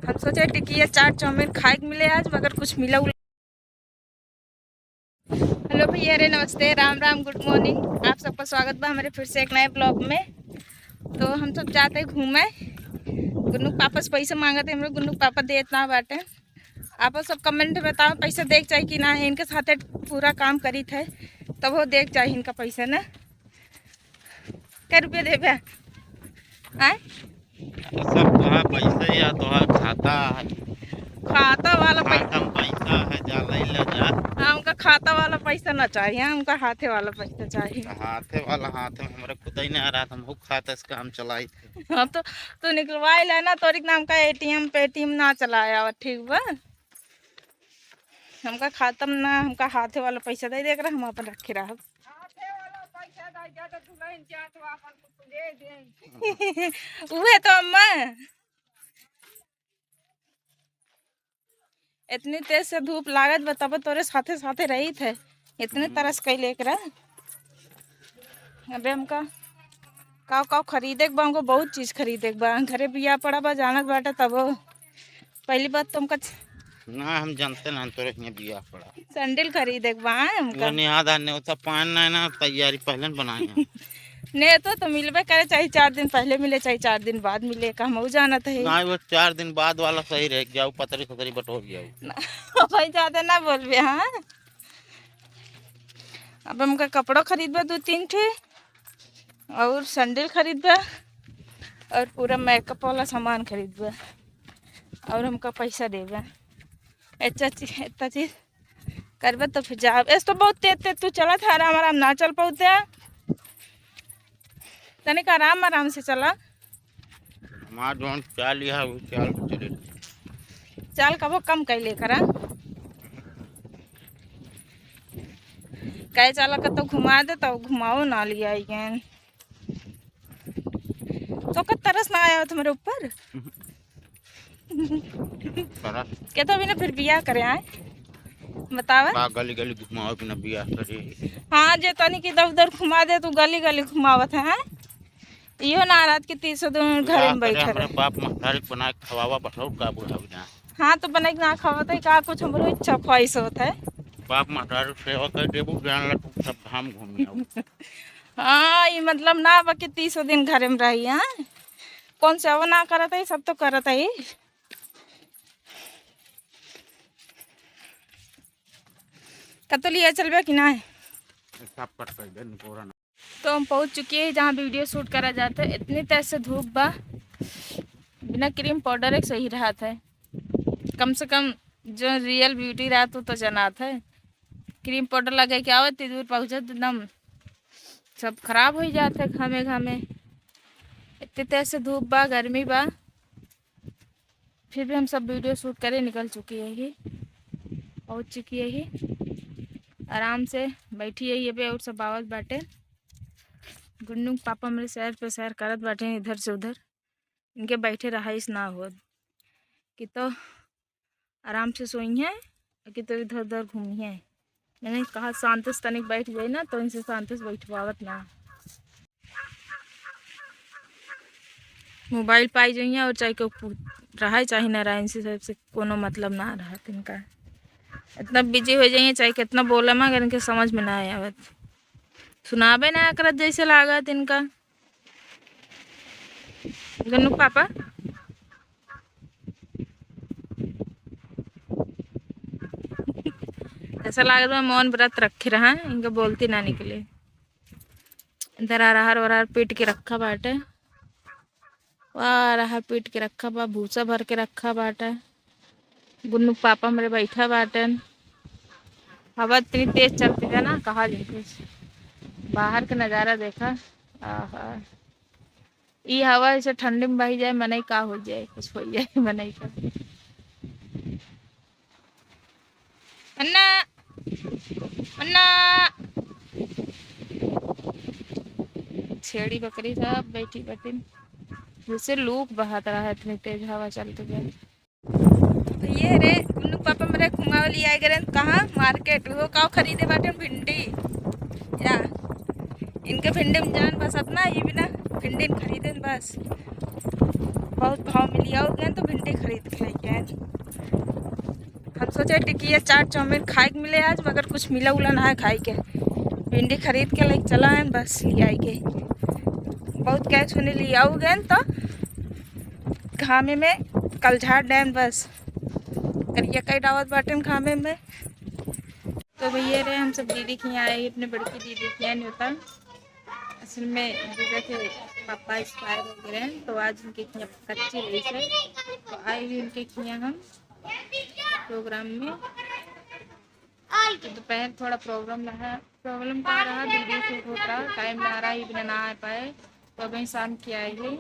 हम सोचे टिकिया चाट चाउमीन खाए के मिले आज, मगर कुछ मिला। हेलो भैया, अरे नमस्ते, राम राम, गुड मॉर्निंग। आप सबका स्वागत बा हमारे फिर से एक नए ब्लॉग में। तो हम सब जाते हैं घूमे। गुन्नू पापा से पैसा मांगते हैं, गुन्नू पापा दे इतना बाटे। आप सब कमेंट में बताओ पैसा देख चाहिए कि ना है। इनके साथ पूरा काम करी थे तब वो देख चाहिए इनका पैसा ना। क्या रुपये देवे आए सब तोहार पैसा या तोहार खाता खाता वाला खाता में पैसा है जाला ले जा। हाँ, उनका खाता वाला पैसा ना चाहिए, उनका हाथे वाला पैसा चाहिए। हाथे वाला हाथ में हमारे खुद ही नहीं आ रहा था, हम खाता से काम चलाई थे। हाँ तो निकलवा लेना। तोरी के नाम का एटीएम पेटीएम ना चलाया, ठीक बा। हमका खाता में ना, हमका हाथे वाला पैसा दे देख रहा, हम अपन रखे रहा। उहे तो अम्मा इतनी तेज से धूप लागत बताब तोरे साथे साथे रही थे, इतने तरस कैले एकरा। अबे हमका का खरीदे के बा, हमको बहुत चीज खरीदे के बा। घरे बिया पड़ा बा, जानत बाटा। तब पहली बात तो हमका ना हम जानते ना तोरे के बिया पड़ा सैंडल खरीदे के बा हमका। याद आने उतना पान ना ना तैयारी पहले बनाए ने तो मिलबे करे, चाहे 4 दिन पहले मिले चाहे 4 दिन बाद मिले, का हम जाना था। ना वो 4 दिन बाद वाला सही रह जाओ, पतरी सतरी बटोर जाओ भाई ज्यादा ना बोलबे। हाँ, अब हमका कपड़ा खरीदबा 2-3 ठे, और सैंडल खरीदबा, और पूरा मेकअप वाला सामान खरीदबा, और हमका पैसा देबा। इतना चीज करबा तो फिर जा। ऐसा तो बहुत तेज तू चला था, आराम आराम ना चल पाते। तनिक आराम आराम से चला। हमार जोन चाल लिया वो चाल चले चाल कबो कम कैले करा। कहे चला का तो घुमा दे, तो घुमाओ ना लिया गैन। तो का तरस ना आया तुम्हारे ऊपर क्या तो भी ना फिर बिया करे आए बतावा। गली गली घुमाओ बिना बिया करे। हाँ, जे तनी की इधर उधर घुमा दे तू गली गली घुमावत है। इहो ना रात के 30 दिन घर में बैठे रहे। बाप महतारी बना के खवावा बठाओ का बुढ़ा बिना। हाँ, तो बना के ना खवाता है का, कुछ हमरो इच्छा ख्वाहिश होता है। बाप महतारी सेवा कर देबू जान ला तू सब धाम घूम आओ। हाँ, ये मतलब ना बा कि 30 दिन घर में रही। हाँ, कौन से वो ना करत है, सब तो करत है। कतो लिया चलबे कि ना है। सब कट कर दे पूरा। तो हम पहुंच चुके हैं जहाँ वीडियो शूट करा जाता है। इतनी तेज से धूप बा, बिना क्रीम पाउडर एक सही रहा था। कम से कम जो रियल ब्यूटी रहा तो जना था। क्रीम पाउडर लगे के आवत दूर पहुँचत एकदम सब खराब हो जाते घामे घामे। इतनी तेज से धूप बा, गर्मी बा, फिर भी हम सब वीडियो शूट करे निकल चुकी है ही, पहुँच चुकी है ही। आराम से बैठी है ये पे, और सब आवाज बाटे। गुन्नू पापा मेरे सैर पे सैर करत बाटे इधर से उधर। इनके बैठे रहाइश ना हो कि तो आराम से सोई हैं कि तो इधर उधर घूमी है। मैंने कहा शांति से तनिक बैठ जाए ना, तो इनसे शांति से बैठवावत ना। मोबाइल पाई जाइए और चाहे को रहा चाहे ना रहा, इनसे सबसे कोनो मतलब ना रहा। इनका इतना बिजी हो जाइए चाहे कितना बोला मगर इनके समझ में ना आवत, सुनाबे ना करत जैसे लागत इनका। गन्नू पापा ऐसा लागत मैं मौन व्रत रखे रहा, इनका बोलती ना निकले। इधर अरहर वरहर पीट के रखा बाटे, वाह अरहर पीट के रखा बा, भूसा भर के रखा बाटे। गुन्नू पापा मेरे बैठा बाटन। हवा इतनी तेज चलती है ना, कहा जाए। बाहर का नज़ारा देखा, आहा। ये हवा ऐसे ठंडी में बही जाए, मनई का हो जाए, कुछ हो जाए मनई का। अन्ना अन्ना छेड़ी बकरी सब बैठी बैठी जैसे लूक बहात रहा है, इतनी तेज हवा चलती है। तो ये रे गुन्नू पापा मेरे घुमाव लिया गए कहाँ मार्केट, वो का खरीदे बाटे भिंडी। या इनके भिंडी में जान बस अपना, ये बिना भिंडी खरीदे बस। बहुत भाव मिली और गए तो भिंडी खरीद के लेके आए। हम सोचे टिकिया चाट चाउमीन खाए के मिले आज, मगर कुछ मिला उला ना है खाई के। भिंडी खरीद के लेके चला है, बस ले आई के बहुत कैच होने लिया और गए तो खामे में कलझाड़ डैम बस करिया कई डावत बाटन खामे में। तो भैया रहे हम सब दीदी के यहाँ आए, अपने बड़की दीदी के यहाँ नहीं होता। असल में दीदा के पापा एक्सपायर हो गए हैं, तो आज उनके खिया कच्ची रही है, तो आए हुए उनके खिया हम प्रोग्राम में। तो दोपहर थोड़ा प्रॉब्लम कहाँ रहा, दीदी शूट होता टाइम ना रहा, ही बिना ना आ पाए, तो अभी शाम की आए हैं।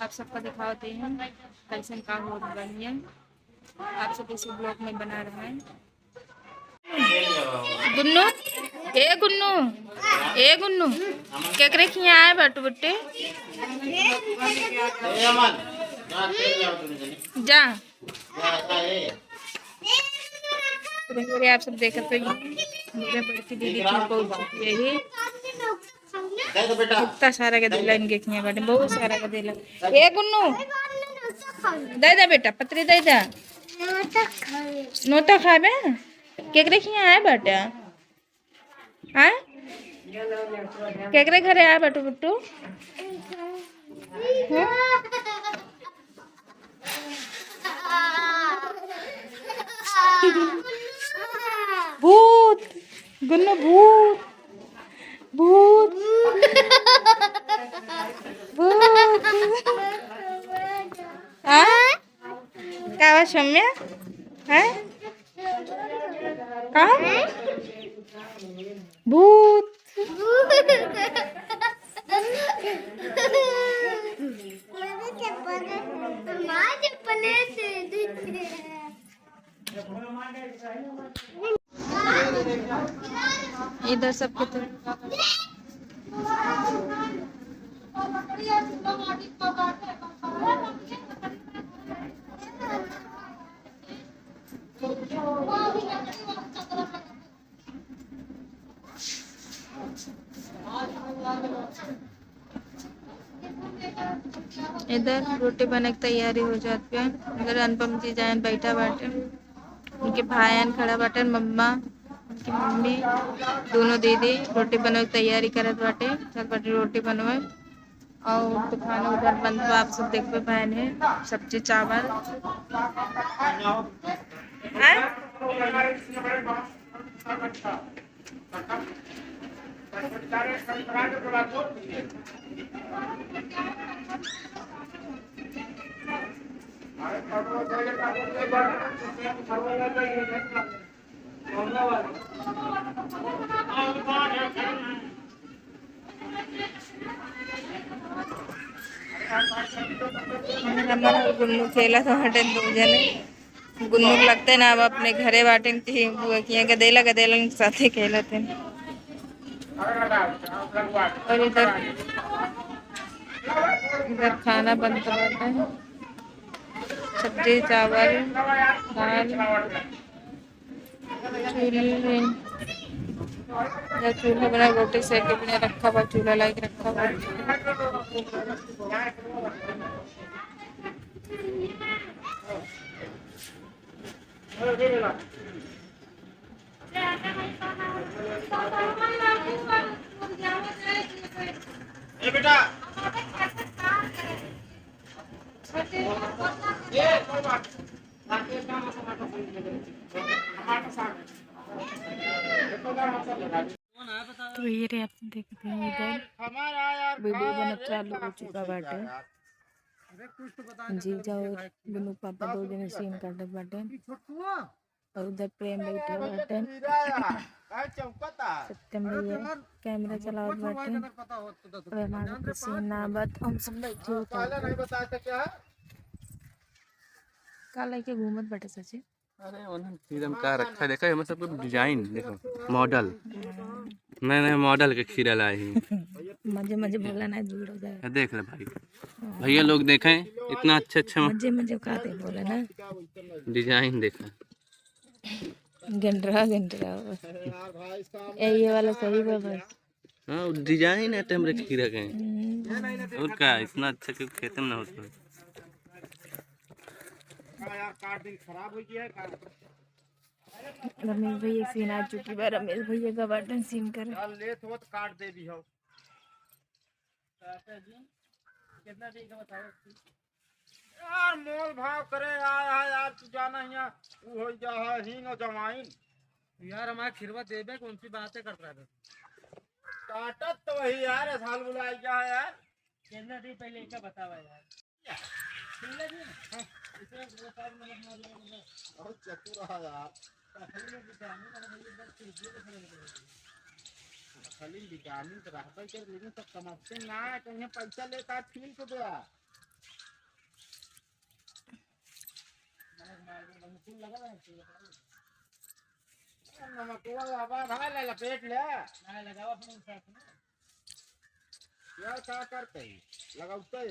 आप सबको दिखाते हैं कैसे का हो रही है, आप सब इसी ब्लॉग में बना रहे हैं। गुन्नू ए गुन्नू केकरे खिया आए बाटू बट्टे जा तो आप सब देखते हैं मेरे बड़की दीदी की बहुत यही इतना सारा का दिला इनके खिया बाटे, बहुत सारा का दिला। ए गुन्नू दे दे बेटा पत्री दे दे नोटा खाबे केकरे खिया आए बेटा हाँ केकरे घरे आए बाटू बुट्टू भूत गुन्नू भूत भूत भूत हाँ क्या बात सौम्या है कहाँ भूत इधर सबके तो इधर रोटी बने की तैयारी हो जाती है। इधर अनुपम जी जान बैठा बाटे, उनके भाईन खड़ा बाटे, मम्मा उनकी मम्मी दोनों दीदी रोटी बनाने की तैयारी करत बाटे, चल बाटे रोटी बनवे। और तो खाना उधर बंद आप सब देखते बहन है, सब्जी चावल हमारा गुन्नू खेला था हटे दो जने गुन्नू को लगते ना अब अपने घरे बाटे किया गदेला गदेला साथ ही खेलते हैं। और इधर इधर खाना बनता रहता है, सब्जी चावल दाल चूल्हा बना रोटी सेके बिना रखा हुआ, चूल्हा लाइक रखा हुआ। बेटा तो ये रे आप देखते हैं इधर वीडियो बना चालू हो चुका बाटे। जी जाओ गुन्नू पापा दो जने सीन काटत बाटे और उधर प्रेम बैठे बाटे, सत्यम भैया कैमरा चलावत बाटे और हमारा तो सीन ना बात हम सब बैठे होते का लेके घूमत बाटे सची। अरे एकदम का रखा देखा है, मतलब डिजाइन देखो मॉडल नए नए मॉडल के खीरा लाए हैं। मजे मजे बोला ना दूर हो जाए, देख ले भाई भैया लोग देखें इतना अच्छे अच्छे मजे मजे कहते बोले ना डिजाइन देखा गंडरा ये वाला सही है बस। हाँ डिजाइन है टेमरे खीरा के और क्या इतना अच्छा क्यों खेते में ना होता। यार काट दी खराब हो गया है रमेश भैया सीन आ चुकी बा। रमेश भैया का बटन सीन कर यार ले तो काट दे भी हो कितना देगा बताओ यार मोल भाव करे आया यार तू जाना यहाँ वो हो जा है हींग और जमाइन यार हमारा खिरवा देबे कौन सी बातें कर रहा है काटत तो वही यार साल बुलाई जा है यार कितना दी पहले इसका बतावा यार बहुत चतुर रहा यार खाली विटामिन तो रहता है लेकिन सब समझते ना है कहीं पैसा लेता है फील को दिया नमक भाई लपेट ले लगावा अपने साथ में यार क्या करते लगाते